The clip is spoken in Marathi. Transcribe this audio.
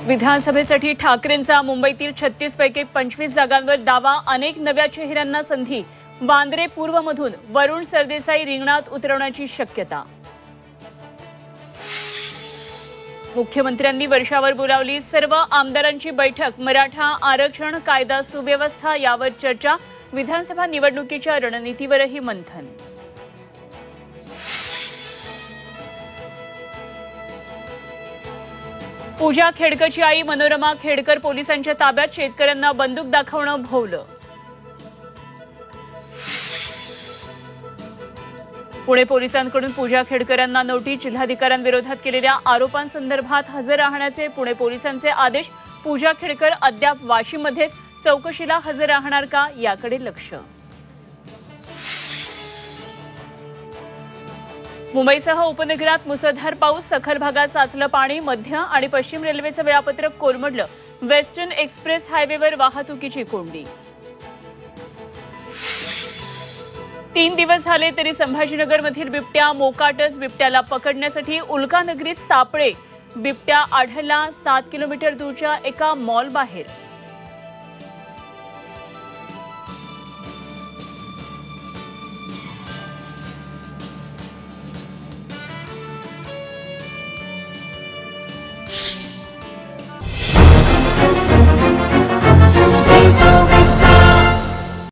विधानसभेसाठी ठाकरेंचा मुंबईतील 36 पैकी 25 जागांवर दावा. अनेक नव्या चेहऱ्यांना संधी. वांद्रे पूर्वमधून वरुण सरदेसाई रिंगणात उतरवण्याची शक्यता. मुख्यमंत्र्यांनी वर्षावर बोलावली सर्व आमदारांची बैठक. मराठा आरक्षण, कायदा सुव्यवस्था यावर चर्चा. विधानसभा निवडणुकीच्या रणनीतीवरही मंथन. पूजा खेडकरची आई मनोरमा खेडकर पोलिसांच्या ताब्यात. शेतकऱ्यांना बंदूक दाखवणं भोवलं. पुणे पोलिसांकडून पूजा खेडकरांना नोटीस. जिल्हाधिकाऱ्यांविरोधात केलेल्या आरोपांसंदर्भात हजर राहण्याचे पुणे पोलिसांचे आदेश. पूजा खेडकर अद्याप वाशीमध्येच. चौकशीला हजर राहणार का याकडे लक्ष. मुंबईसह उपनगरात मुसळधार पाऊस. सखल भागात साचलं पाणी. मध्य आणि पश्चिम रेल्वेचं वेळापत्रक कोलमडलं. वेस्टर्न एक्सप्रेस हायवेवर वाहतुकीची कोंडी. 3 दिवस झाले तरी संभाजीनगरमधील बिबट्या मोकाटच. बिबट्याला पकडण्यासाठी उल्कानगरीत सापळे. बिबट्या आढळला 7 किलोमीटर दूरच्या एका मॉल बाहेर.